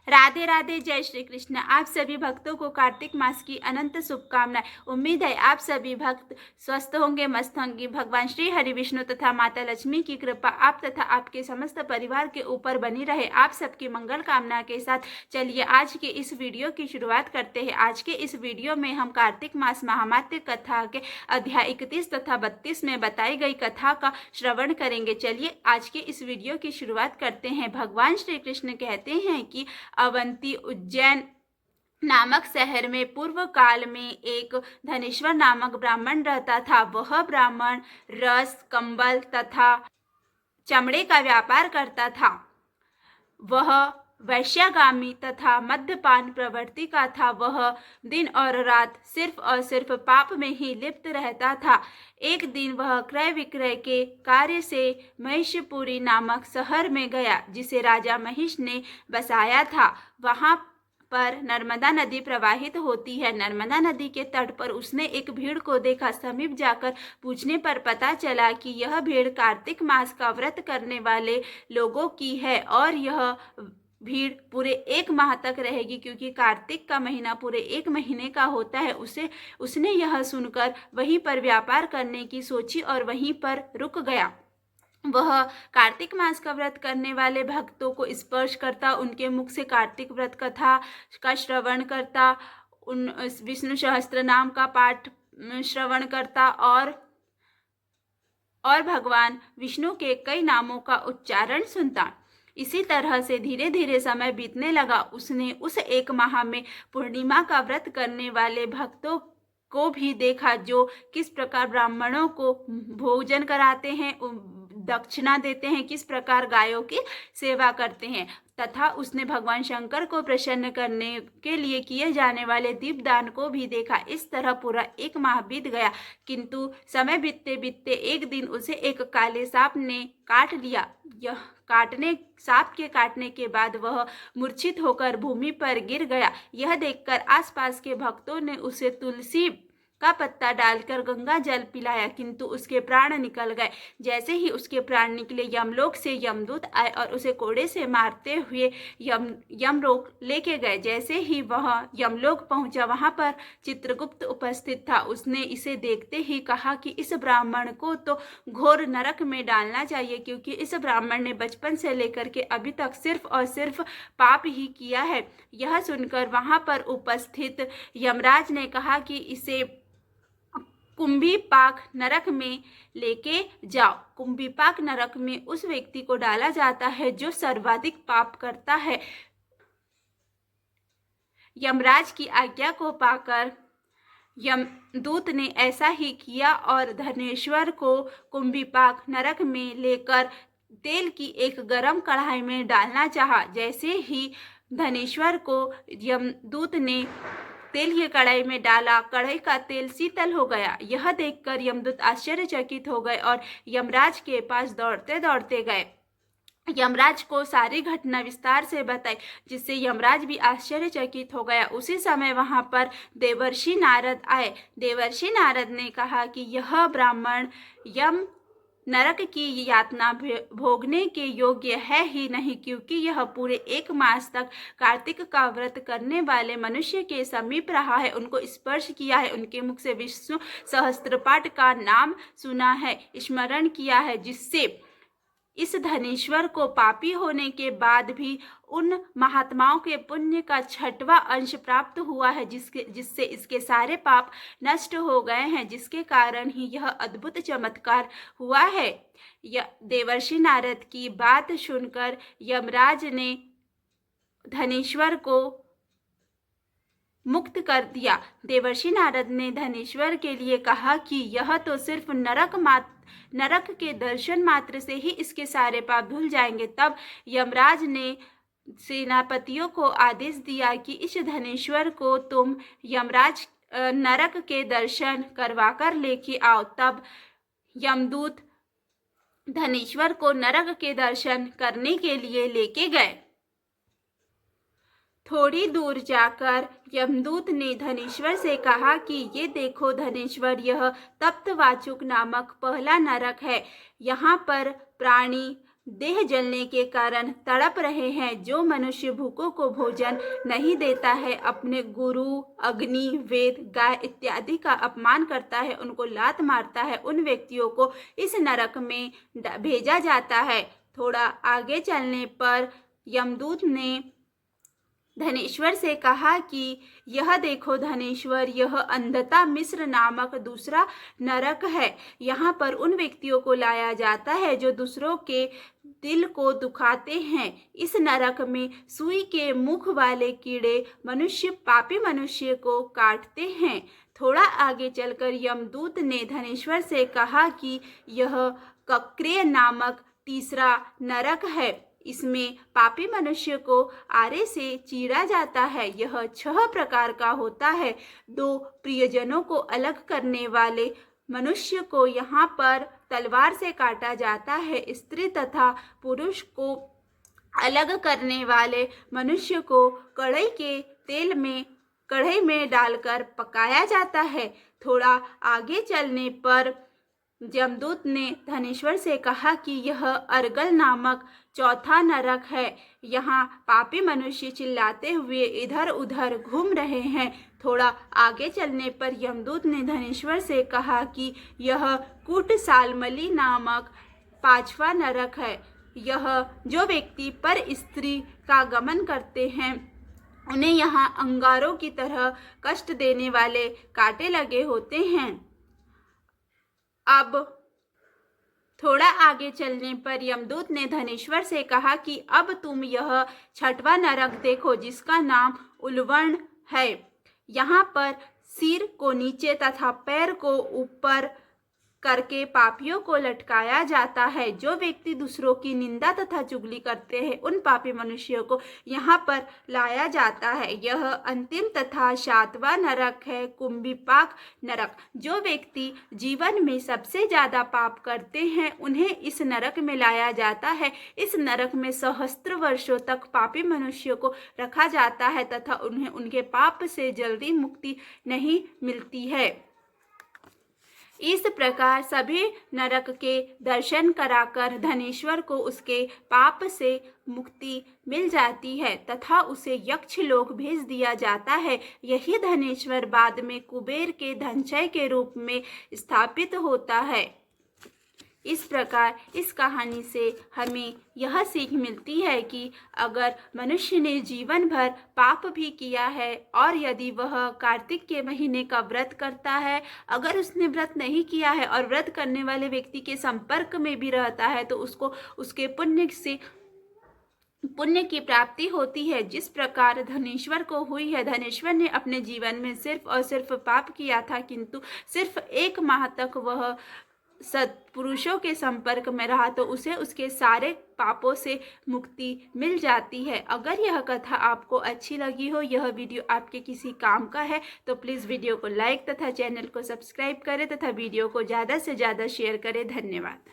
राधे राधे, जय श्री कृष्ण। आप सभी भक्तों को कार्तिक मास की अनंत शुभकामनाएं। उम्मीद है आप सभी भक्त स्वस्थ होंगे, मस्त होंगे। भगवान श्री हरि विष्णु तथा माता लक्ष्मी की कृपा आप तथा आपके समस्त परिवार के ऊपर बनी रहे। आप सबकी मंगल कामना के साथ चलिए आज के इस वीडियो की शुरुआत करते हैं। आज के इस वीडियो में हम कार्तिक मास महामात्य कथा के अध्याय 31 तथा 32 में बताई गई कथा का श्रवण करेंगे। चलिए आज के इस वीडियो की शुरुआत करते हैं। भगवान श्री कृष्ण कहते हैं कि अवंती उज्जैन नामक शहर में पूर्व काल में एक धनेश्वर नामक ब्राह्मण रहता था। वह ब्राह्मण रस, कंबल तथा चमड़े का व्यापार करता था। वह वैश्यागामी तथा मद्यपान प्रवृत्ति का था। वह दिन और रात सिर्फ और सिर्फ पाप में ही लिप्त रहता था। एक दिन वह क्रय विक्रय के कार्य से महिषपुरी नामक शहर में गया, जिसे राजा महिष ने बसाया था। वहां पर नर्मदा नदी प्रवाहित होती है। नर्मदा नदी के तट पर उसने एक भीड़ को देखा। समीप जाकर पूछने पर पता चला कि यह भीड़ कार्तिक मास का व्रत करने वाले लोगों की है और यह भीड़ पूरे 1 माह तक रहेगी, क्योंकि कार्तिक का महीना पूरे 1 महीने का होता है। उसने यह सुनकर वहीं पर व्यापार करने की सोची और वहीं पर रुक गया। वह कार्तिक मास का व्रत करने वाले भक्तों को स्पर्श करता, उनके मुख से कार्तिक व्रत कथा का श्रवण करता, उन विष्णु सहस्त्र नाम का पाठ श्रवण करता और भगवान विष्णु के कई नामों का उच्चारण सुनता। इसी तरह से धीरे धीरे समय बीतने लगा। उसने उस 1 माह में पूर्णिमा का व्रत करने वाले भक्तों को भी देखा, जो किस प्रकार ब्राह्मणों को भोजन कराते हैं, दक्षिणा देते हैं, किस प्रकार गायों की सेवा करते हैं, तथा उसने भगवान शंकर को प्रसन्न करने के लिए किए जाने वाले दीपदान को भी देखा। इस तरह पूरा 1 माह बीत गया, किंतु समय बीतते बीतते एक दिन उसे एक काले सांप ने काट लिया। सांप के काटने के बाद वह मूर्छित होकर भूमि पर गिर गया। यह देखकर आसपास के भक्तों ने उसे तुलसी का पत्ता डालकर गंगा जल पिलाया, किंतु उसके प्राण निकल गए। जैसे ही उसके प्राण निकले, यमलोक से यमदूत आए और उसे कोड़े से मारते हुए यमलोक लेके गए। जैसे ही वह यमलोक पहुंचा, वहां पर चित्रगुप्त उपस्थित था। उसने इसे देखते ही कहा कि इस ब्राह्मण को तो घोर नरक में डालना चाहिए, क्योंकि इस ब्राह्मण ने बचपन से लेकर के अभी तक सिर्फ और सिर्फ पाप ही किया है। यह सुनकर वहां पर उपस्थित यमराज ने कहा कि इसे कुंभीपाक नरक में लेके जाओ। कुंभीपाक नरक में उस व्यक्ति को डाला जाता है जो सर्वाधिक पाप करता है। यमराज की आज्ञा को पाकर यमदूत ने ऐसा ही किया और धनेश्वर को कुंभीपाक नरक में लेकर तेल की एक गरम कढ़ाई में डालना चाहा। जैसे ही धनेश्वर को यमदूत ने तेल की कढ़ाई में डाला, कढ़ाई का तेल शीतल हो गया। यह देखकर यमदूत आश्चर्यचकित हो गए और यमराज के पास दौड़ते दौड़ते गए। यमराज को सारी घटना विस्तार से बताई, जिससे यमराज भी आश्चर्यचकित हो गया। उसी समय वहां पर देवर्षि नारद आए। देवर्षि नारद ने कहा कि यह ब्राह्मण यम नरक की यातना भोगने के योग्य है ही नहीं, क्योंकि यह पूरे 1 मास तक कार्तिक का व्रत करने वाले मनुष्य के समीप रहा है, उनको स्पर्श किया है, उनके मुख से विष्णु सहस्त्रपाठ का नाम सुना है, स्मरण किया है, जिससे इस धनेश्वर को पापी होने के बाद भी उन महात्माओं के पुण्य का 6वां अंश प्राप्त हुआ है, जिससे इसके सारे पाप नष्ट हो गए हैं, जिसके कारण ही यह अद्भुत चमत्कार हुआ है। देवर्षि नारद की बात सुनकर यमराज ने धनेश्वर को मुक्त कर दिया। देवर्षि नारद ने धनेश्वर के लिए कहा कि यह तो सिर्फ नरक के दर्शन मात्र से ही इसके सारे पाप धुल जाएंगे। तब यमराज ने सेनापतियों को आदेश दिया कि इस धनेश्वर को तुम यमराज नरक के दर्शन करवा कर लेके आओ। तब यमदूत धनेश्वर को नरक के दर्शन करने के लिए लेके गए। थोड़ी दूर जाकर यमदूत ने धनेश्वर से कहा कि ये देखो धनेश्वर, यह तप्तवाचुक नामक पहला नरक है। यहाँ पर प्राणी देह जलने के कारण तड़प रहे हैं। जो मनुष्य भूखों को भोजन नहीं देता है, अपने गुरु, अग्नि, वेद, गाय इत्यादि का अपमान करता है, उनको लात मारता है, उन व्यक्तियों को इस नरक में भेजा जाता है। थोड़ा आगे चलने पर यमदूत ने धनेश्वर से कहा कि यह देखो धनेश्वर, यह अंधता मिस्र नामक दूसरा नरक है। यहाँ पर उन व्यक्तियों को लाया जाता है जो दूसरों के दिल को दुखाते हैं। इस नरक में सुई के मुख वाले कीड़े पापी मनुष्य को काटते हैं। थोड़ा आगे चलकर यमदूत ने धनेश्वर से कहा कि यह कक्रेय नामक तीसरा नरक है। इसमें पापी मनुष्य को आरे से चीरा जाता है। यह 6 प्रकार का होता है। 2 प्रियजनों को अलग करने वाले मनुष्य को यहाँ पर तलवार से काटा जाता है। स्त्री तथा पुरुष को अलग करने वाले मनुष्य को कढ़ाई में डालकर पकाया जाता है। थोड़ा आगे चलने पर यमदूत ने धनेश्वर से कहा कि यह अर्गल नामक चौथा नरक है। यहाँ पापी मनुष्य चिल्लाते हुए इधर उधर घूम रहे हैं। थोड़ा आगे चलने पर यमदूत ने धनेश्वर से कहा कि यह कूटसालमली नामक 5वां नरक है। यह जो व्यक्ति पर स्त्री का गमन करते हैं, उन्हें यहाँ अंगारों की तरह कष्ट देने वाले कांटे लगे होते हैं। अब थोड़ा आगे चलने पर यमदूत ने धनेश्वर से कहा कि अब तुम यह 6वां नरक देखो, जिसका नाम उलवण है। यहाँ पर सिर को नीचे तथा पैर को ऊपर करके पापियों को लटकाया जाता है। जो व्यक्ति दूसरों की निंदा तथा चुगली करते हैं, उन पापी मनुष्यों को यहाँ पर लाया जाता है। यह अंतिम तथा 7वां नरक है, कुंभीपाक नरक। जो व्यक्ति जीवन में सबसे ज़्यादा पाप करते हैं, उन्हें इस नरक में लाया जाता है। इस नरक में सहस्त्र वर्षों तक पापी मनुष्यों को रखा जाता है तथा उन्हें उनके पाप से जल्दी मुक्ति नहीं मिलती है। इस प्रकार सभी नरक के दर्शन कराकर धनेश्वर को उसके पाप से मुक्ति मिल जाती है तथा उसे यक्ष लोक भेज दिया जाता है। यही धनेश्वर बाद में कुबेर के धनचय के रूप में स्थापित होता है। इस प्रकार इस कहानी से हमें यह सीख मिलती है कि अगर मनुष्य ने जीवन भर पाप भी किया है और यदि वह कार्तिक के महीने का व्रत करता है, अगर उसने व्रत नहीं किया है और व्रत करने वाले व्यक्ति के संपर्क में भी रहता है, तो उसको उसके पुण्य की प्राप्ति होती है। जिस प्रकार धनेश्वर को हुई है। धनेश्वर ने अपने जीवन में सिर्फ और सिर्फ पाप किया था, किंतु सिर्फ 1 माह तक वह सत्पुरुषों के संपर्क में रहा तो उसे उसके सारे पापों से मुक्ति मिल जाती है। अगर यह कथा आपको अच्छी लगी हो, यह वीडियो आपके किसी काम का है, तो प्लीज़ वीडियो को लाइक तथा चैनल को सब्सक्राइब करें तथा वीडियो को ज़्यादा से ज़्यादा शेयर करें। धन्यवाद।